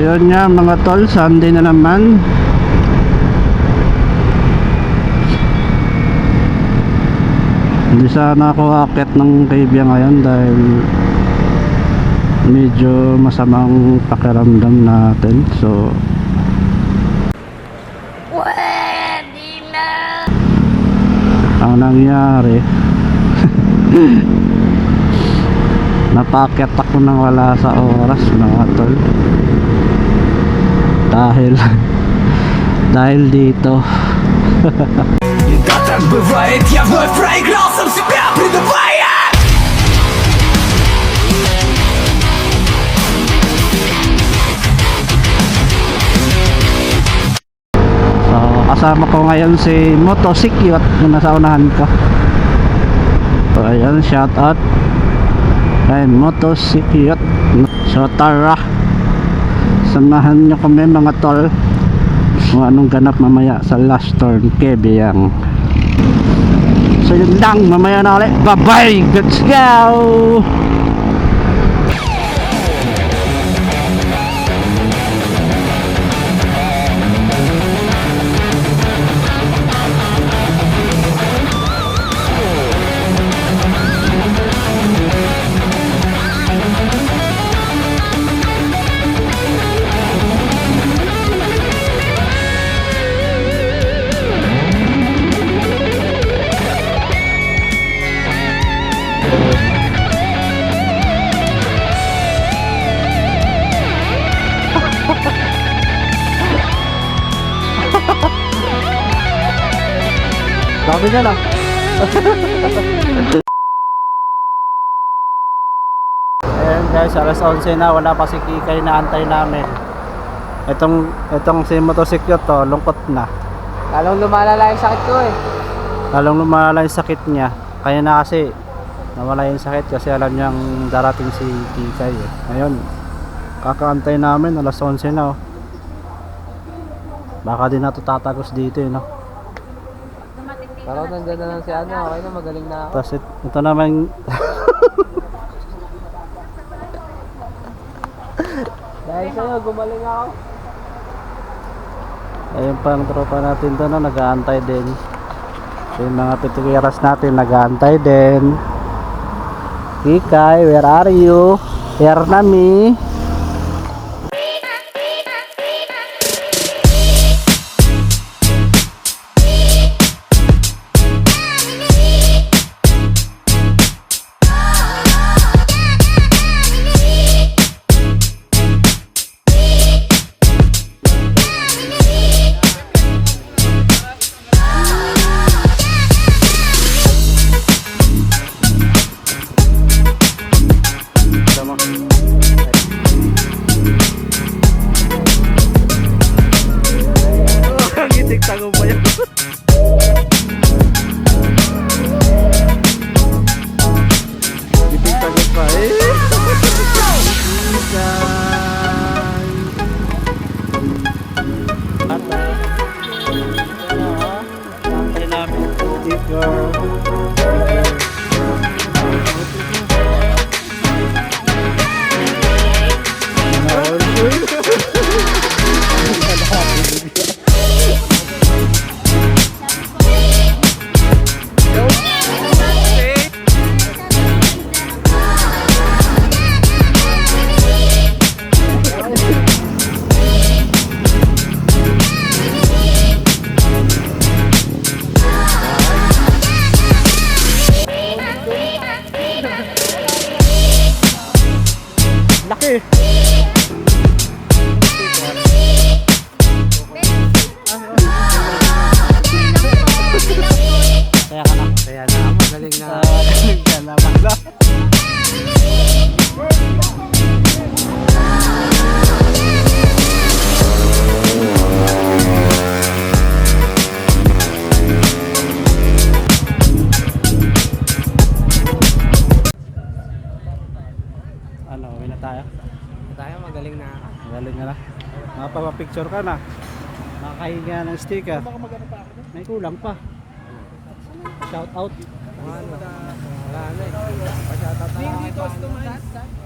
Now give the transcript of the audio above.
yun nga mga tol, Sunday na naman. Hindi sana ako aakyat ng Kebia ngayon dahil medyo masamang pakiramdam natin. So Pwede na. ang nangyari napaakyat ako nang wala sa oras mga tol. Dahil dito Да так бывает, я вновь проиграл, сам себя предавая. So kasama ko ngayon si Motosikyot na nasa unahan ko. So ayun, shout out kay Motosikyot. So tara, samahan nyo kami mga tol kung anong ganap mamaya sa last turn Kebiang. So yun lang, mamaya na ulit. Bye bye, let's go. Sabi niya lang. Ayan guys, alas 11 na, wala pa si Kikay na antay namin. Itong si Motosikyot to, lungkot na. Lalong lumalala yung sakit ko eh. Lalong lumala yung sakit niya. Kaya na kasi nawala yung sakit kasi alam niyang darating si Kikay eh. Ngayon, kakaantay namin, alas 11 na oh. Baka din nato tatagos dito eh no. Pero nandyan na lang si ano, okay na, magaling na ako. Tapos ito naman Dahil sa'yo, gumaling ako. ayun pa ang tropa natin doon no, nag-aantay din. So, yung mga pitugiras natin nag-aantay din. Kikay, where are you? Here na me. Tago pa yan. Tago pa eh. Antay namin sticker. Laki. Kaya na, magaling na. Magaling ka na, ano, uwi na tayo? Magaling na ako. Magaling na. Nakapapicture ka na. Nakakahinga ng sticker. May kulang pa. Shout out. Wala na eh. Pa-shoutout na lang.